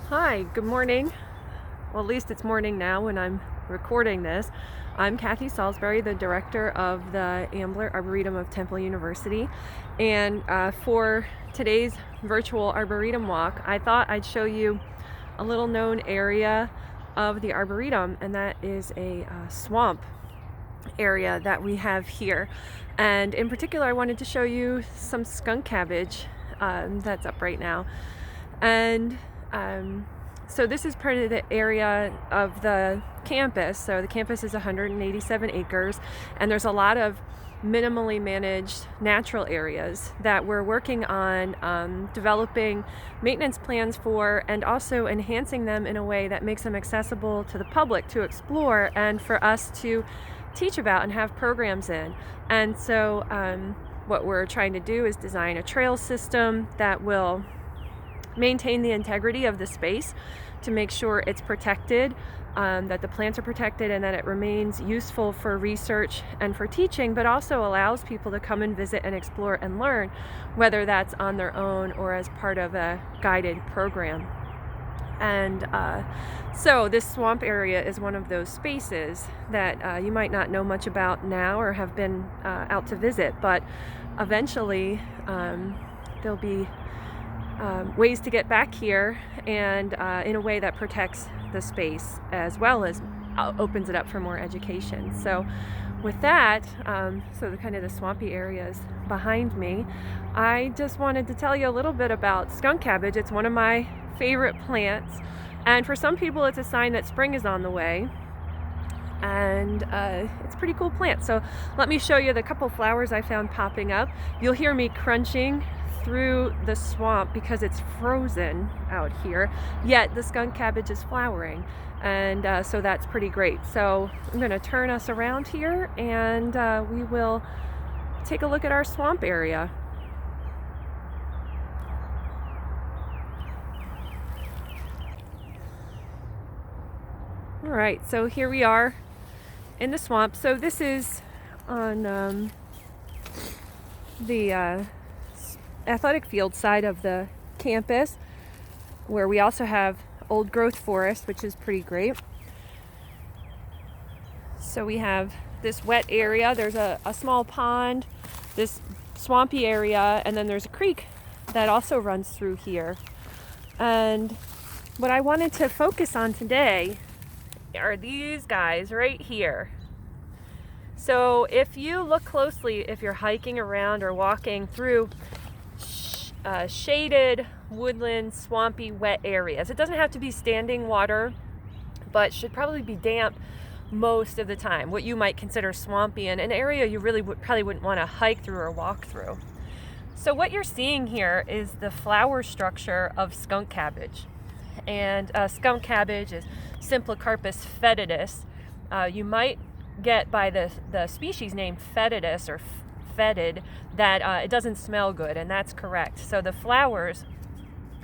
Hi, good morning. Well, at least it's morning now when I'm recording this. I'm Kathy Salisbury, the director of the Ambler Arboretum of Temple University. And for today's virtual Arboretum walk, I thought I'd show you a little known area of the Arboretum, and that is a swamp area that we have here. And in particular, I wanted to show you some skunk cabbage that's up right now. And so this is part of the area of the campus. So the campus is 187 acres, and there's a lot of minimally managed natural areas that we're working on developing maintenance plans for, and also enhancing them in a way that makes them accessible to the public to explore and for us to teach about and have programs in. And so what we're trying to do is design a trail system that will maintain the integrity of the space to make sure it's protected, that the plants are protected, and that it remains useful for research and for teaching, but also allows people to come and visit and explore and learn, whether that's on their own or as part of a guided program. And so this swamp area is one of those spaces that you might not know much about now or have been out to visit, but eventually there'll be ways to get back here, and in a way that protects the space as well as opens it up for more education. So with that, so the kind of the swampy areas behind me, I just wanted to tell you a little bit about skunk cabbage. It's one of my favorite plants, and for some people it's a sign that spring is on the way, and it's a pretty cool plant. So let me show you the couple flowers I found popping up. You'll hear me crunching through the swamp because it's frozen out here, yet the skunk cabbage is flowering, and so that's pretty great. So I'm going to turn us around here, and we will take a look at our swamp area. All right, so here we are in the swamp. So this is on the athletic field side of the campus, where we also have old growth forest, which is pretty great. So we have this wet area, there's a small pond, this swampy area, and then there's a creek that also runs through here. And what I wanted to focus on today are these guys right here. So if you look closely, if you're hiking around or walking through shaded, woodland, swampy, wet areas, it doesn't have to be standing water, but should probably be damp most of the time, what you might consider swampy, and an area you really probably wouldn't want to hike through or walk through. So what you're seeing here is the flower structure of skunk cabbage. And skunk cabbage is Symplocarpus fetidus. You might get by the species name fetidus or fetid that it doesn't smell good, and that's correct. So the flowers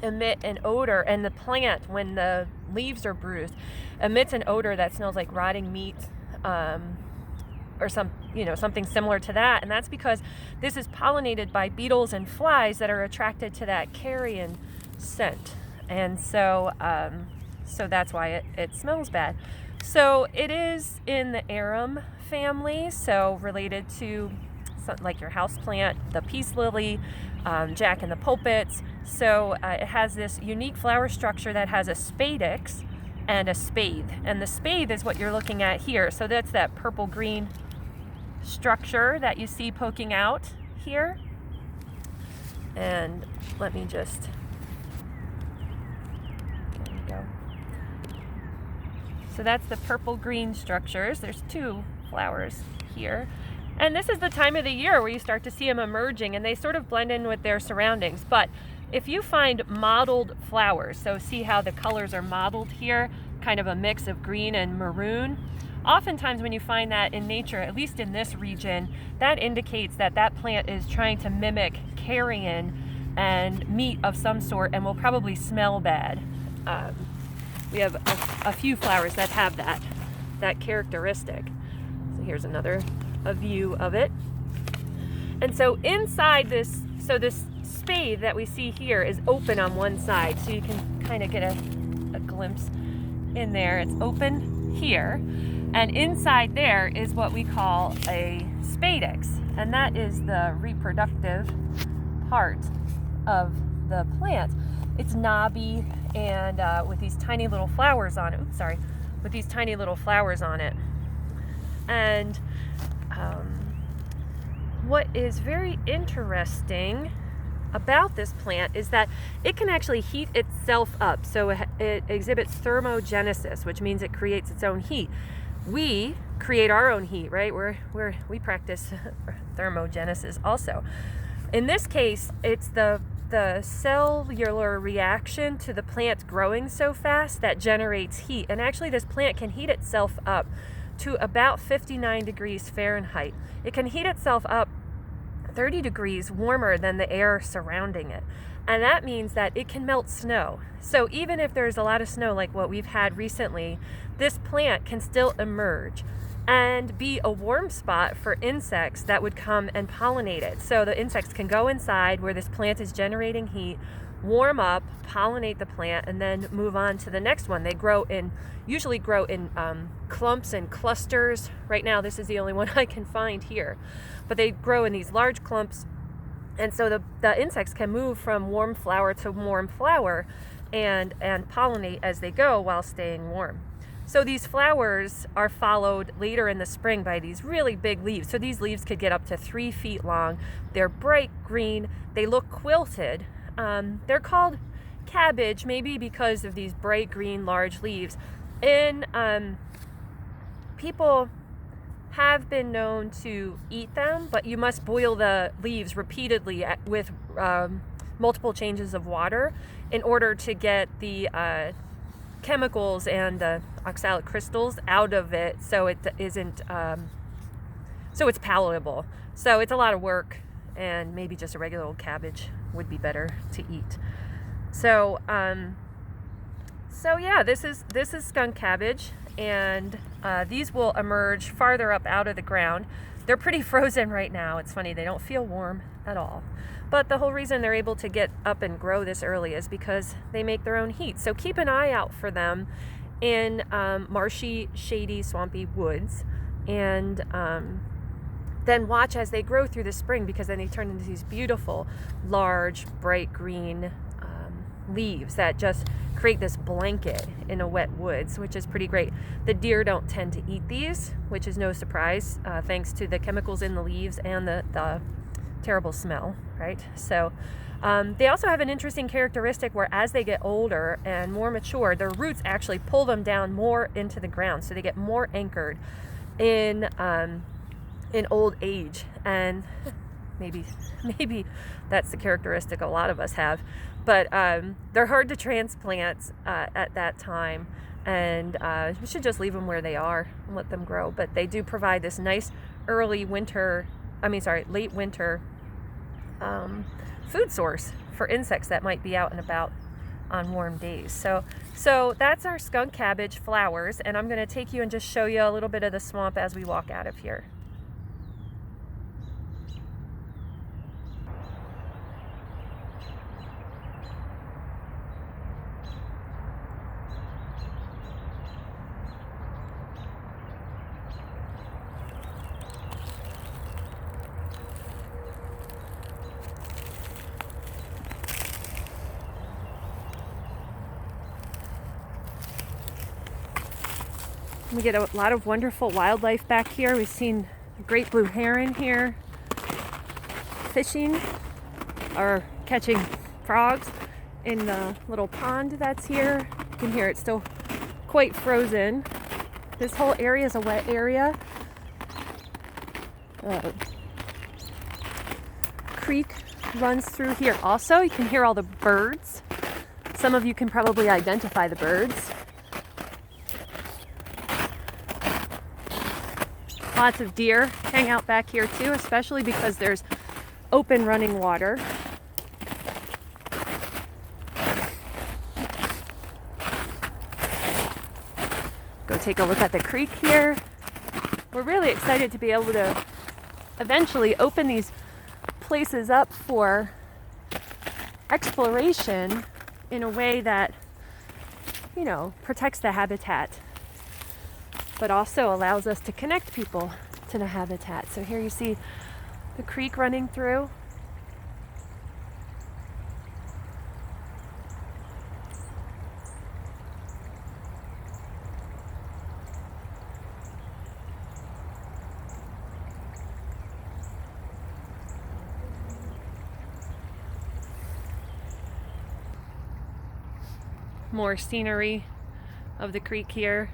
emit an odor, and the plant, when the leaves are bruised, emits an odor that smells like rotting meat, or something similar to that. And that's because this is pollinated by beetles and flies that are attracted to that carrion scent. And so that's why it smells bad. So it is in the arum family, so related to like your house plant, the peace lily, jack in the pulpits. So it has this unique flower structure that has a spadex and a spathe. And the spathe is what you're looking at here. So that's that purple green structure that you see poking out here. And let me just, there we go. So that's the purple green structures. There's two flowers here. And this is the time of the year where you start to see them emerging, and they sort of blend in with their surroundings. But if you find mottled flowers, so see how the colors are mottled here, kind of a mix of green and maroon. Oftentimes when you find that in nature, at least in this region, that indicates that that plant is trying to mimic carrion and meat of some sort, and will probably smell bad. We have a few flowers that have that characteristic. So here's a view of it. And so inside this spathe that we see here is open on one side, so you can kind of get a a glimpse in there. It's open here, and inside there is what we call a Spadex, and that is the reproductive part of the plant. It's knobby and with these tiny little flowers on it. Oops, sorry. With these tiny little flowers on it. And what is very interesting about this plant is that it can actually heat itself up. So it exhibits thermogenesis, which means it creates its own heat. We create our own heat, right? We practice thermogenesis also. In this case, it's the cellular reaction to the plant growing so fast that generates heat. And actually this plant can heat itself up to about 59 degrees Fahrenheit. It can heat itself up 30 degrees warmer than the air surrounding it. And that means that it can melt snow. So even if there's a lot of snow like what we've had recently, this plant can still emerge and be a warm spot for insects that would come and pollinate it. So the insects can go inside where this plant is generating heat, warm up, pollinate the plant, and then move on to the next one. They usually grow in clumps and clusters. Right now, this is the only one I can find here. But they grow in these large clumps. And so the insects can move from warm flower to warm flower and pollinate as they go while staying warm. So these flowers are followed later in the spring by these really big leaves. So these leaves could get up to 3 feet long. They're bright green. They look quilted. They're called cabbage, maybe because of these bright green large leaves. And people have been known to eat them, but you must boil the leaves repeatedly with multiple changes of water in order to get the chemicals and the oxalic crystals out of it, so it isn't so it's palatable. So it's a lot of work, and maybe just a regular old cabbage would be better to eat. So yeah, this is skunk cabbage, and these will emerge farther up out of the ground. They're pretty frozen right now. It's funny, they don't feel warm at all. But the whole reason they're able to get up and grow this early is because they make their own heat. So keep an eye out for them in marshy, shady, swampy woods. And then watch as they grow through the spring, because then they turn into these beautiful, large, bright green leaves that just create this blanket in a wet woods, which is pretty great. The deer don't tend to eat these, which is no surprise, thanks to the chemicals in the leaves and the terrible smell, right? So they also have an interesting characteristic where as they get older and more mature, their roots actually pull them down more into the ground, so they get more anchored in old age. And maybe that's the characteristic a lot of us have, but they're hard to transplant at that time, and we should just leave them where they are and let them grow. But they do provide this nice late winter food source for insects that might be out and about on warm days. So that's our skunk cabbage flowers, and I'm going to take you and just show you a little bit of the swamp as we walk out of here. We get a lot of wonderful wildlife back here. We've seen a great blue heron here fishing or catching frogs in the little pond that's here. You can hear it's still quite frozen. This whole area is a wet area. Creek runs through here also. You can hear all the birds. Some of you can probably identify the birds. Lots of deer hang out back here too, especially because there's open running water. Go take a look at the creek here. We're really excited to be able to eventually open these places up for exploration in a way that you know, protects the habitat, but also allows us to connect people to the habitat. So here you see the creek running through. More scenery of the creek here.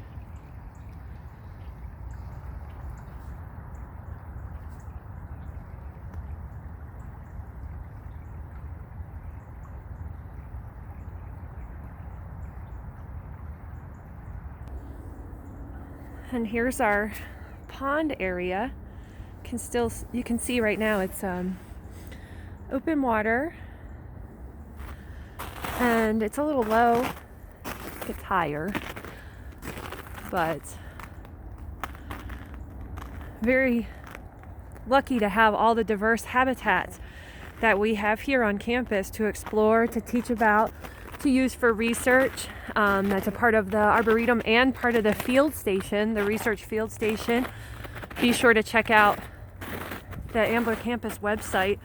And here's our pond area. You can see right now it's open water, and it's a little low. It gets higher, but very lucky to have all the diverse habitats that we have here on campus to explore, to teach about, to use for research. That's a part of the Arboretum and part of the field station, the research field station. Be sure to check out the Ambler campus website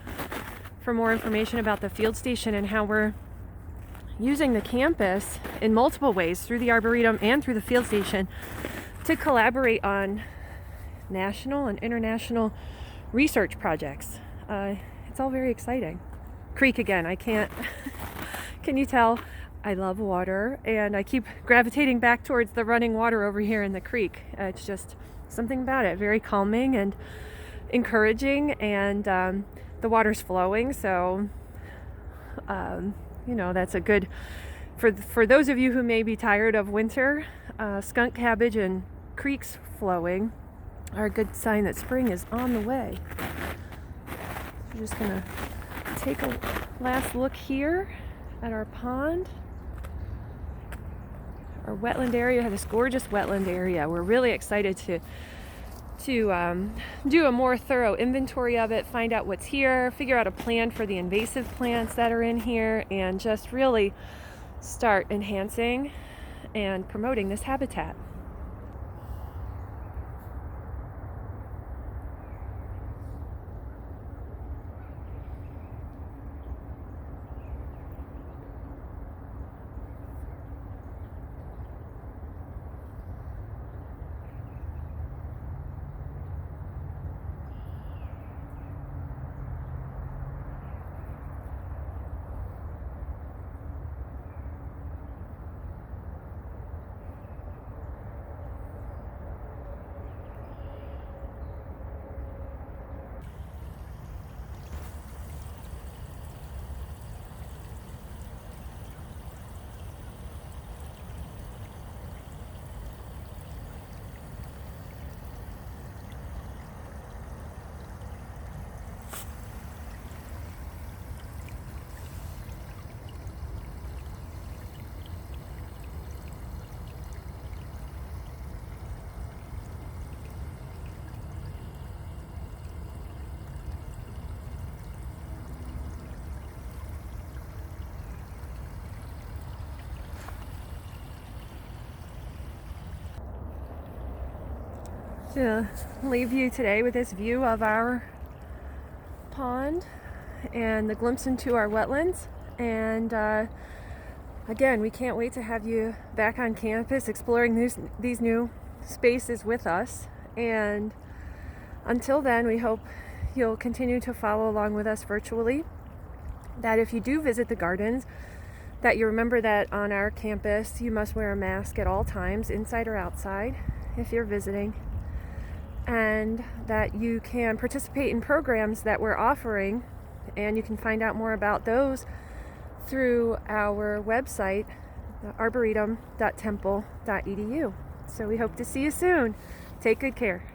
for more information about the field station and how we're using the campus in multiple ways through the Arboretum and through the field station to collaborate on national and international research projects. It's all very exciting. Creek again, I can't, can you tell? I love water, and I keep gravitating back towards the running water over here in the creek. It's just something about it, very calming and encouraging, and the water's flowing, so you know, that's a good, for those of you who may be tired of winter, skunk cabbage and creeks flowing are a good sign that spring is on the way. We're just gonna take a last look here at our pond. Our wetland area, this gorgeous wetland area. We're really excited to do a more thorough inventory of it, find out what's here, figure out a plan for the invasive plants that are in here, and just really start enhancing and promoting this habitat. To leave you today with this view of our pond and the glimpse into our wetlands. And again, we can't wait to have you back on campus exploring these new spaces with us. And until then, we hope you'll continue to follow along with us virtually. That if you do visit the gardens, that you remember that on our campus you must wear a mask at all times, inside or outside, if you're visiting. And that you can participate in programs that we're offering, and you can find out more about those through our website, arboretum.temple.edu. So we hope to see you soon. Take good care.